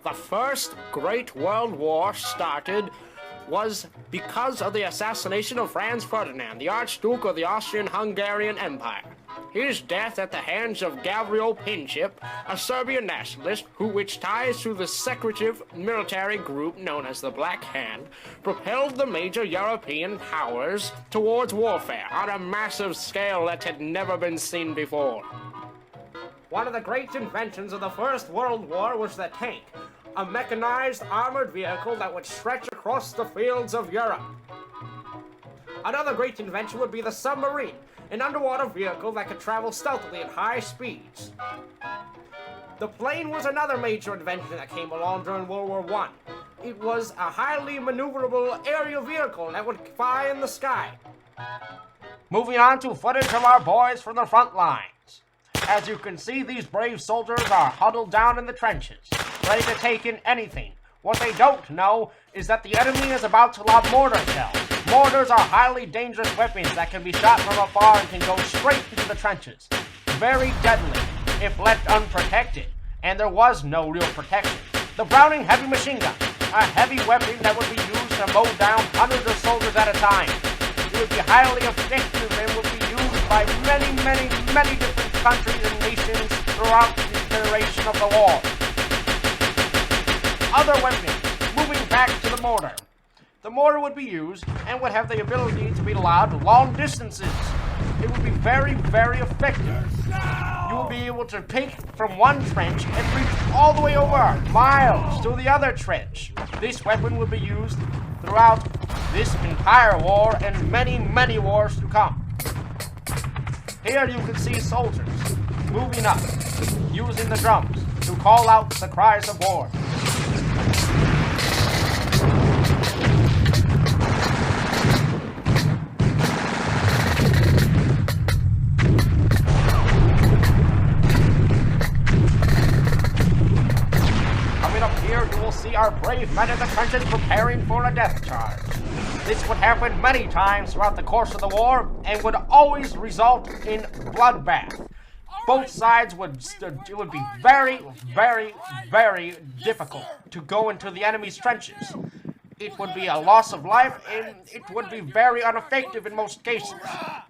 The First Great World War started was because of the assassination of Franz Ferdinand, the Archduke of the Austrian-Hungarian Empire. His death at the hands of Gavrilo Princip, a Serbian nationalist which ties to the secretive military group known as the Black Hand, propelled the major European powers towards warfare on a massive scale that had never been seen before. One of the great inventions of the First World War was the tank, a mechanized armored vehicle that would stretch across the fields of Europe. Another great invention would be the submarine, an underwater vehicle that could travel stealthily at high speeds. The plane was another major invention that came along during World War I. It was a highly maneuverable aerial vehicle that would fly in the sky. Moving on to footage of our boys from the front lines. As you can see, these brave soldiers are huddled down in the trenches, ready to take in anything. What they don't know is that the enemy is about to lob mortar shells. Mortars are highly dangerous weapons that can be shot from afar and can go straight into the trenches. Very deadly if left unprotected, and there was no real protection. The Browning heavy machine gun, a heavy weapon that would be used to mow down hundreds of soldiers at a time. It would be highly effective and would be used by many different countries and nations throughout the duration of the war. Other weapons, moving back to the mortar. The mortar would be used and would have the ability to be lobbed long distances. It would be very effective. You will be able to take from one trench and reach all the way over miles to the other trench. This weapon would be used throughout this entire war and many wars to come. Here you can see soldiers moving up, using the drums to call out the cries of war. See our brave men in the trenches preparing for a death charge. This would happen many times throughout the course of the war and would always result in bloodbath. Both sides it would be very difficult to go into the enemy's trenches. It would be a loss of life and it would be very ineffective in most cases.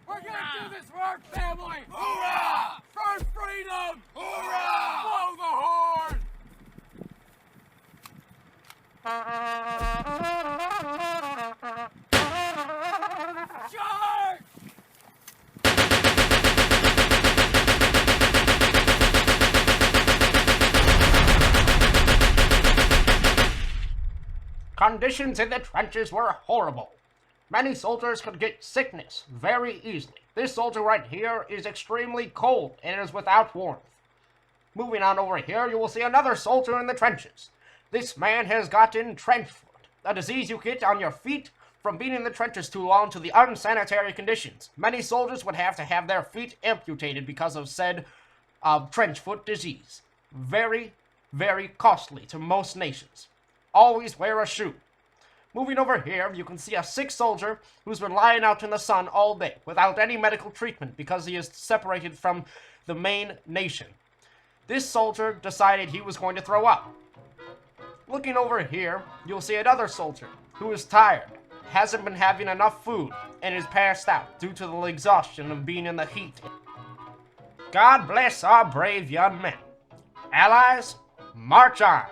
We're gonna do this for our family! Hoorah! For freedom! Hoorah! Blow the horn! Charge! Conditions in the trenches were horrible. Many soldiers could get sickness very easily. This soldier right here is extremely cold and is without warmth. Moving on over here, you will see another soldier in the trenches. This man has gotten trench foot, a disease you get on your feet from being in the trenches too long to the unsanitary conditions. Many soldiers would have to have their feet amputated because of said trench foot disease. Very costly to most nations. Always wear a shoe. Moving over here, you can see a sick soldier who's been lying out in the sun all day without any medical treatment because he is separated from the main nation. This soldier decided he was going to throw up. Looking over here, you'll see another soldier who is tired, hasn't been having enough food, and is passed out due to the exhaustion of being in the heat. God bless our brave young men. Allies, march on!